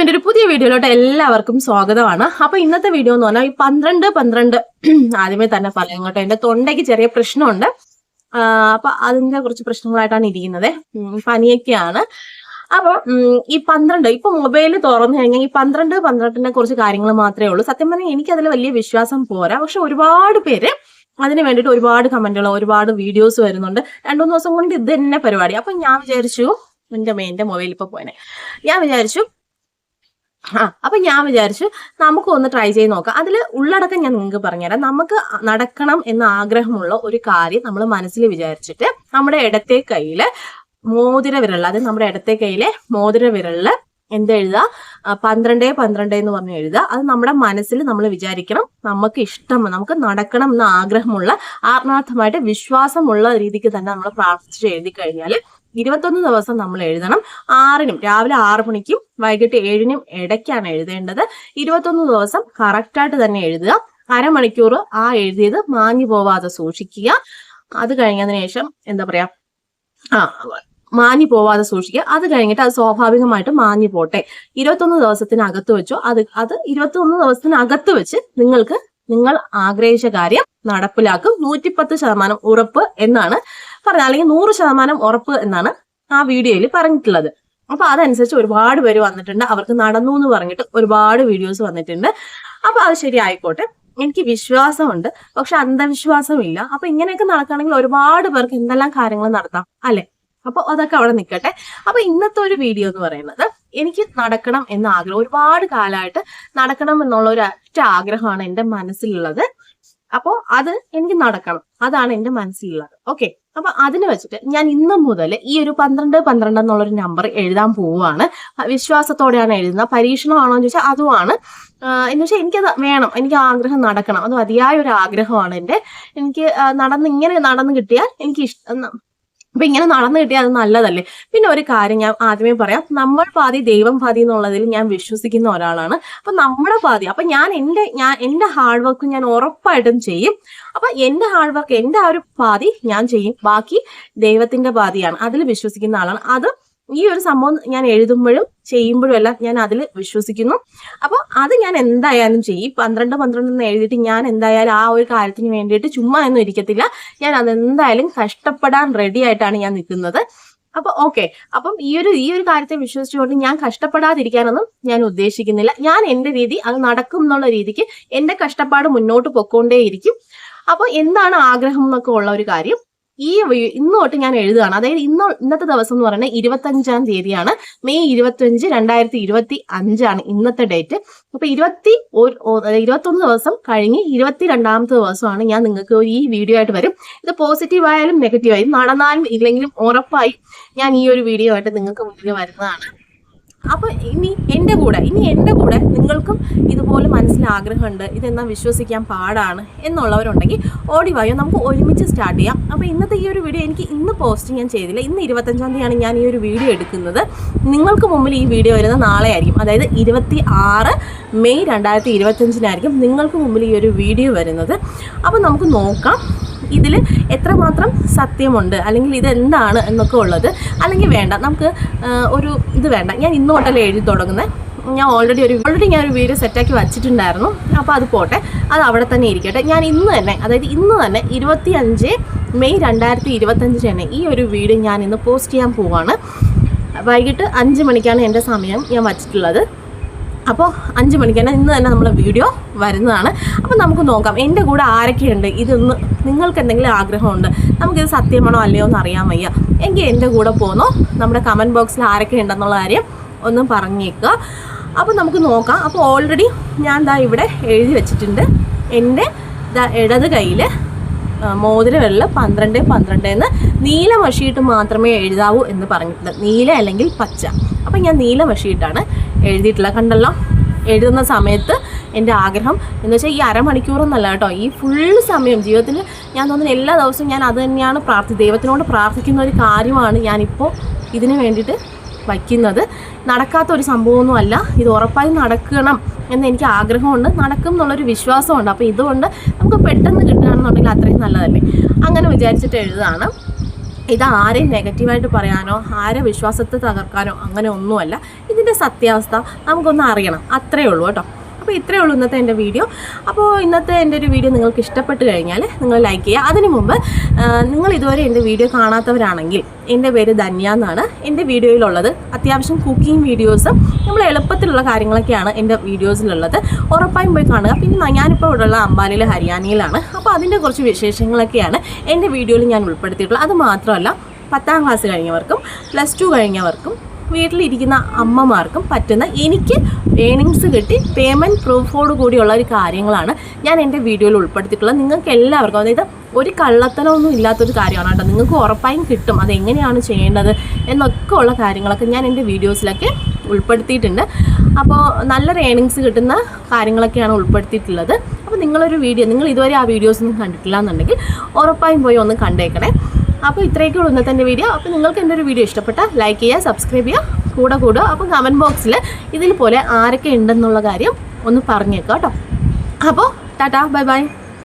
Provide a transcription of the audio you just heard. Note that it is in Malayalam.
എൻ്റെ ഒരു പുതിയ വീഡിയോയിലോട്ട് എല്ലാവർക്കും സ്വാഗതമാണ്. അപ്പോൾ ഇന്നത്തെ വീഡിയോ എന്ന് പറഞ്ഞാൽ ഈ 12 ആദ്യമേ തന്നെ പറയാം കേട്ടോ. എൻ്റെ തൊണ്ടയ്ക്ക് ചെറിയ പ്രശ്നമുണ്ട്. അപ്പൊ അതിന്റെ കുറച്ച് പ്രശ്നങ്ങളായിട്ടാണ് ഇരിക്കുന്നത്. പനിയൊക്കെയാണ്. അപ്പൊ ഈ 12 ഇപ്പൊ മൊബൈൽ തുറന്നു കഴിഞ്ഞാൽ ഈ 12 കുറച്ച് കാര്യങ്ങൾ മാത്രമേ ഉള്ളൂ. സത്യം പറഞ്ഞാൽ എനിക്കതിൽ വലിയ വിശ്വാസം പോരാ. പക്ഷെ ഒരുപാട് പേര് അതിന് വേണ്ടിയിട്ട് ഒരുപാട് കമന്റുകൾ, ഒരുപാട് വീഡിയോസ് വരുന്നുണ്ട്. 2-3 ദിവസം കൊണ്ട് ഇത് തന്നെ പരിപാടി. അപ്പൊ ഞാൻ വിചാരിച്ചു, എന്റെ മൊബൈൽ ഇപ്പൊ പോയനെ, ഞാൻ വിചാരിച്ചു നമുക്ക് ഒന്ന് ട്രൈ ചെയ്ത് നോക്കാം. അതിൽ ഉള്ളടക്കം ഞാൻ നിങ്ങൾക്ക് പറഞ്ഞുതരാം. നമുക്ക് നടക്കണം എന്ന ആഗ്രഹമുള്ള ഒരു കാര്യം നമ്മൾ മനസ്സിൽ വിചാരിച്ചിട്ട് നമ്മുടെ ഇടത്തെ കയ്യില് മോതിര വിരലിൽ, അത് നമ്മുടെ ഇടത്തെ കയ്യിലെ മോതിര വിരലില് എന്തെഴുതുക, 12 എന്ന് പറഞ്ഞ് എഴുതുക. അത് നമ്മുടെ മനസ്സിൽ നമ്മൾ വിചാരിക്കണം. നമുക്ക് ഇഷ്ടം, നമുക്ക് നടക്കണം എന്ന ആഗ്രഹമുള്ള, ആത്മാർത്ഥമായിട്ട് വിശ്വാസമുള്ള രീതിക്ക് തന്നെ നമ്മൾ പ്രാർത്ഥിച്ച് എഴുതി കഴിഞ്ഞാൽ 21 ദിവസം നമ്മൾ എഴുതണം. 6-നും രാവിലെ 6 മണിക്കും വൈകിട്ട് 7-നും ഇടയ്ക്കാണ് എഴുതേണ്ടത്. 21 ദിവസം കറക്റ്റായിട്ട് തന്നെ എഴുതുക. അരമണിക്കൂർ ആ എഴുതിയത് മാഞ്ഞു പോവാതെ സൂക്ഷിക്കുക. അത് കഴിഞ്ഞതിന് ശേഷം എന്താ പറയാ, മാഞ്ഞു പോവാതെ സൂക്ഷിക്കുക. അത് കഴിഞ്ഞിട്ട് അത് സ്വാഭാവികമായിട്ട് മാഞ്ഞു പോട്ടെ. 21 ദിവസത്തിനകത്ത് വെച്ചോ. അത് 21 ദിവസത്തിനകത്ത് വെച്ച് നിങ്ങൾ ആഗ്രഹിച്ച കാര്യം നടപ്പിലാക്കും. 110% ഉറപ്പ് എന്നാണ് പറഞ്ഞത്, അല്ലെങ്കിൽ 100% ഉറപ്പ് എന്നാണ് ആ വീഡിയോയിൽ പറഞ്ഞിട്ടുള്ളത്. അപ്പൊ അതനുസരിച്ച് ഒരുപാട് പേര് വന്നിട്ടുണ്ട്. അവർക്ക് നടന്നു എന്ന് പറഞ്ഞിട്ട് ഒരുപാട് വീഡിയോസ് വന്നിട്ടുണ്ട്. അപ്പൊ അത് ശരി ആയിക്കോട്ടെ, എനിക്ക് വിശ്വാസമുണ്ട്, പക്ഷെ അന്ധവിശ്വാസമില്ല. അപ്പൊ ഇങ്ങനെയൊക്കെ നടക്കുകയാണെങ്കിൽ ഒരുപാട് പേർക്ക് എന്തെല്ലാം കാര്യങ്ങൾ നടത്താം അല്ലെ. അപ്പൊ അതൊക്കെ അവിടെ നിൽക്കട്ടെ. അപ്പൊ ഇന്നത്തെ ഒരു വീഡിയോ എന്ന് പറയുന്നത്, എനിക്ക് നടക്കണം എന്ന ആഗ്രഹം, ഒരുപാട് കാലമായിട്ട് നടക്കണം എന്നുള്ള ഒരു ഒറ്റ ആഗ്രഹമാണ് എൻ്റെ മനസ്സിലുള്ളത്. അപ്പോൾ അത് എനിക്ക് നടക്കണം, അതാണ് എൻ്റെ മനസ്സിലുള്ളത്. ഓക്കെ, അപ്പൊ അതിന് വെച്ചിട്ട് ഞാൻ ഇന്ന് മുതൽ ഈ ഒരു 12 എന്നുള്ളൊരു നമ്പർ എഴുതാൻ പോവുകയാണ്. വിശ്വാസത്തോടെയാണ് എഴുതുന്നത്. പരീക്ഷണമാണോ എന്ന് ചോദിച്ചാൽ അതുമാണ്. എന്ന് വെച്ചാൽ എനിക്കത് വേണം, എനിക്ക് ആഗ്രഹം നടക്കണം. അത് അതിയായ ഒരു ആഗ്രഹമാണ് എൻ്റെ. എനിക്ക് ഇങ്ങനെ നടന്നു കിട്ടിയാൽ എനിക്ക് ഇഷ്ടം. അപ്പൊ ഇങ്ങനെ നടന്നു കിട്ടിയാൽ അത് നല്ലതല്ലേ. പിന്നെ ഒരു കാര്യം ഞാൻ ആദ്യമേ പറയാം, നമ്മൾ പാതി ദൈവം പാതി എന്നുള്ളതിൽ ഞാൻ വിശ്വസിക്കുന്ന ഒരാളാണ്. അപ്പൊ നമ്മുടെ പാതി, അപ്പൊ ഞാൻ എന്റെ ഹാർഡ് വർക്ക് ഞാൻ ഉറപ്പായിട്ടും ചെയ്യും. അപ്പൊ എന്റെ ഹാർഡ് വർക്ക്, എന്റെ ആ ഒരു പാതി ഞാൻ ചെയ്യും. ബാക്കി ദൈവത്തിന്റെ പാതിയാണ്, അതിൽ വിശ്വസിക്കുന്ന ആളാണ്. അത് ഈ ഒരു സംഭവം ഞാൻ എഴുതുമ്പോഴും ചെയ്യുമ്പോഴും എല്ലാം ഞാൻ അതിൽ വിശ്വസിക്കുന്നു. അപ്പോൾ അത് ഞാൻ എന്തായാലും ചെയ്യും. 12 എന്ന് എഴുതിയിട്ട് ഞാൻ എന്തായാലും ആ ഒരു കാര്യത്തിന് വേണ്ടിയിട്ട് ചുമ്മാ ഒന്നും ഇരിക്കത്തില്ല. ഞാൻ അതെന്തായാലും കഷ്ടപ്പെടാൻ റെഡി ആയിട്ടാണ് ഞാൻ നിൽക്കുന്നത്. അപ്പൊ ഓക്കെ, അപ്പം ഈ ഒരു കാര്യത്തെ വിശ്വസിച്ചുകൊണ്ട് ഞാൻ കഷ്ടപ്പെടാതിരിക്കാനൊന്നും ഞാൻ ഉദ്ദേശിക്കുന്നില്ല. ഞാൻ എൻ്റെ രീതി, അത് നടക്കും എന്നുള്ള രീതിക്ക് എൻ്റെ കഷ്ടപ്പാട് മുന്നോട്ട് പൊക്കോണ്ടേയിരിക്കും. അപ്പോൾ എന്താണ് ആഗ്രഹം എന്നൊക്കെ ഉള്ള ഒരു കാര്യം ഇന്ന് തൊട്ട് ഞാൻ എഴുതുകയാണ്. അതായത് ഇന്നത്തെ ദിവസം എന്ന് പറയുന്നത് 25-ാം തീയതിയാണ്, മെയ് 25, 2025 ഇന്നത്തെ ഡേറ്റ്. അപ്പൊ 21 ദിവസം കഴിഞ്ഞ് 22ാമത്തെ ദിവസമാണ് ഞാൻ നിങ്ങൾക്ക് ഈ വീഡിയോ ആയിട്ട് വരും. ഇത് പോസിറ്റീവ് ആയാലും നെഗറ്റീവ് ആയാലും, നടന്നാലും ഇല്ലെങ്കിലും ഉറപ്പായി ഞാൻ ഈ ഒരു വീഡിയോ ആയിട്ട് നിങ്ങൾക്ക് മുന്നിൽ വരുന്നതാണ്. അപ്പൊ ഇനി എൻ്റെ കൂടെ നിങ്ങൾക്കും ഇതുപോലെ മനസ്സിൽ ആഗ്രഹമുണ്ട്, ഇതെന്നാൽ വിശ്വസിക്കാൻ പാടാണ് എന്നുള്ളവരുണ്ടെങ്കിൽ ഓടിവായോ, നമുക്ക് ഒരുമിച്ച് സ്റ്റാർട്ട് ചെയ്യാം. അപ്പോൾ ഇന്നത്തെ ഈ ഒരു വീഡിയോ എനിക്ക് ഇന്ന് പോസ്റ്റ് ഞാൻ ചെയ്തില്ല. ഇന്ന് 25-ാം തീയതിയാണ് ഞാൻ ഈ ഒരു വീഡിയോ എടുക്കുന്നത്. നിങ്ങൾക്ക് മുമ്പിൽ ഈ വീഡിയോ വരുന്നത് നാളെ ആയിരിക്കും. അതായത് 26 മെയ് 2025 നിങ്ങൾക്ക് മുമ്പിൽ ഈ ഒരു വീഡിയോ വരുന്നത്. അപ്പോൾ നമുക്ക് നോക്കാം ഇതിൽ എത്രമാത്രം സത്യമുണ്ട്, അല്ലെങ്കിൽ ഇതെന്താണ് എന്നൊക്കെ ഉള്ളത്. അല്ലെങ്കിൽ വേണ്ട, നമുക്ക് ഒരു ഇത് വേണ്ട, ഞാൻ ഇന്ന് തൊട്ടല്ലേ എഴുതി തുടങ്ങുന്നത്. ഞാൻ ഓൾറെഡി ഞാൻ ഒരു വീഡിയോ സെറ്റാക്കി വച്ചിട്ടുണ്ടായിരുന്നു. അപ്പോൾ അത് പോട്ടെ, അത് അവിടെ തന്നെ ഇരിക്കട്ടെ. ഞാൻ ഇന്ന് തന്നെ 25 മെയ് 2025 തന്നെ ഈ ഒരു വീഡിയോ ഞാൻ ഇന്ന് പോസ്റ്റ് ചെയ്യാൻ പോവാണ്. വൈകിട്ട് 5 മണിക്കാണ് എൻ്റെ സമയം ഞാൻ വച്ചിട്ടുള്ളത്. അപ്പോൾ 5 മണിക്ക് തന്നെ ഇന്ന് തന്നെ നമ്മളെ വീഡിയോ വരുന്നതാണ്. അപ്പോൾ നമുക്ക് നോക്കാം എൻ്റെ കൂടെ ആരൊക്കെയുണ്ട്. ഇതൊന്ന് നിങ്ങൾക്ക് എന്തെങ്കിലും ആഗ്രഹമുണ്ട്, നമുക്കിത് സത്യമാണോ അല്ലയോ എന്ന് അറിയാൻ വയ്യ എങ്കിൽ എൻ്റെ കൂടെ പോന്നോ. നമ്മുടെ കമൻറ്റ് ബോക്സിൽ ആരൊക്കെ ഉണ്ടെന്നുള്ള കാര്യം ഒന്ന് പറഞ്ഞേക്കുക. അപ്പോൾ നമുക്ക് നോക്കാം. അപ്പോൾ ഓൾറെഡി ഞാൻ ഇവിടെ എഴുതി വെച്ചിട്ടുണ്ട്. എൻ്റെ ഇടത് കയ്യിൽ മോതിര വിരൽ 12 എന്ന് നീല മഷിയിട്ട് മാത്രമേ എഴുതാവൂ എന്ന് പറഞ്ഞിട്ടുണ്ട്. നീല അല്ലെങ്കിൽ പച്ച. അപ്പം ഞാൻ നീല മഷിയിട്ടാണ് എഴുതിയിട്ടുള്ളത്. കണ്ടല്ലോ, എഴുതുന്ന സമയത്ത് എൻ്റെ ആഗ്രഹം എന്ന് വെച്ചാൽ ഈ അരമണിക്കൂറൊന്നല്ല കേട്ടോ, ഈ ഫുൾ സമയം ജീവിതത്തിൽ ഞാൻ തോന്നുന്നു എല്ലാ ദിവസവും ഞാൻ അത് തന്നെയാണ് ദൈവത്തിനോട് പ്രാർത്ഥിക്കുന്ന ഒരു കാര്യമാണ് ഞാനിപ്പോൾ ഇതിന് വേണ്ടിയിട്ട് വയ്ക്കുന്നത്. നടക്കാത്തൊരു സംഭവമൊന്നും അല്ല, ഇത് ഉറപ്പായി നടക്കണം എന്ന് എനിക്ക് ആഗ്രഹമുണ്ട്, നടക്കും എന്നുള്ളൊരു വിശ്വാസമുണ്ട്. അപ്പോൾ ഇതുകൊണ്ട് നമുക്ക് പെട്ടെന്ന് കിട്ടുകയാണെന്നുണ്ടെങ്കിൽ അത്രയും നല്ലതല്ലേ. അങ്ങനെ വിചാരിച്ചിട്ട് എഴുതാണ്. ഇത് ആരെയും നെഗറ്റീവായിട്ട് പറയാനോ ആരെ വിശ്വാസത്തെ തകർക്കാനോ അങ്ങനെ ഒന്നുമല്ല. ഇതിൻ്റെ സത്യാവസ്ഥ നമുക്കൊന്ന് അറിയണം, അത്രയേ ഉള്ളൂ കേട്ടോ. അപ്പോൾ ഇത്രയേ ഉള്ളൂ ഇന്നത്തെ എൻ്റെ വീഡിയോ. അപ്പോൾ ഇന്നത്തെ എൻ്റെ ഒരു വീഡിയോ നിങ്ങൾക്ക് ഇഷ്ടപ്പെട്ട് കഴിഞ്ഞാൽ നിങ്ങൾ ലൈക്ക് ചെയ്യുക. അതിനു മുമ്പ് നിങ്ങൾ ഇതുവരെ എൻ്റെ വീഡിയോ കാണാത്തവരാണെങ്കിൽ എൻ്റെ പേര് ധന്യ എന്നാണ്. എൻ്റെ വീഡിയോയിലുള്ളത് അത്യാവശ്യം കുക്കിംഗ് വീഡിയോസും നമ്മൾ എളുപ്പത്തിലുള്ള കാര്യങ്ങളൊക്കെയാണ് എൻ്റെ വീഡിയോസിലുള്ളത്. ഉറപ്പായും പോയി കാണുക. പിന്നെ ഞാനിപ്പോൾ ഇവിടെയുള്ള അംബാലയിൽ ഹരിയാനയിലാണ്. അപ്പോൾ അതിൻ്റെ കുറച്ച് വിശേഷങ്ങളൊക്കെയാണ് എൻ്റെ വീഡിയോയിൽ ഞാൻ ഉൾപ്പെടുത്തിയിട്ടുള്ളത്. അത് മാത്രമല്ല 10ാം ക്ലാസ് കഴിഞ്ഞവർക്കും +2 കഴിഞ്ഞവർക്കും വീട്ടിലിരിക്കുന്ന അമ്മമാർക്കും പറ്റുന്ന എനിക്ക് ഏണിങ്സ് കിട്ടി പേയ്മെൻറ്റ് പ്രൂഫോട് കൂടിയുള്ള ഒരു കാര്യങ്ങളാണ് ഞാൻ എൻ്റെ വീഡിയോയിൽ ഉൾപ്പെടുത്തിയിട്ടുള്ളത്. നിങ്ങൾക്ക് എല്ലാവർക്കും, അതായത് ഒരു കള്ളത്തനമൊന്നും ഇല്ലാത്തൊരു കാര്യമാണ് കേട്ടോ. നിങ്ങൾക്ക് ഉറപ്പായും കിട്ടും അതെങ്ങനെയാണ് ചെയ്യേണ്ടത് എന്നൊക്കെ ഉള്ള കാര്യങ്ങളൊക്കെ ഞാൻ എൻ്റെ വീഡിയോസിലൊക്കെ ഉൾപ്പെടുത്തിയിട്ടുണ്ട്. അപ്പോൾ നല്ലൊരു ഏണിങ്സ് കിട്ടുന്ന കാര്യങ്ങളൊക്കെയാണ് ഉൾപ്പെടുത്തിയിട്ടുള്ളത്. അപ്പോൾ നിങ്ങളൊരു വീഡിയോ, നിങ്ങൾ ഇതുവരെ ആ വീഡിയോസൊന്നും കണ്ടിട്ടില്ല എന്നുണ്ടെങ്കിൽ ഉറപ്പായും പോയി ഒന്ന് കണ്ടേക്കണേ. അപ്പോൾ ഇത്രയൊക്കെ ഉള്ളൂ ഇന്നത്തെ എൻ്റെ വീഡിയോ. അപ്പോൾ നിങ്ങൾക്ക് എൻ്റെ ഒരു വീഡിയോ ഇഷ്ടപ്പെട്ടാൽ ലൈക്ക് ചെയ്യുക, സബ്സ്ക്രൈബ് ചെയ്യുക, കൂടെ കൂടുക. അപ്പോൾ കമൻറ്റ് ബോക്സിൽ ഇതിൽ പോലെ ആരൊക്കെ ഉണ്ടെന്നുള്ള കാര്യം ഒന്ന് പറഞ്ഞേക്കാം കേട്ടോ. അപ്പോൾ ടാറ്റാ, ബൈ ബൈ.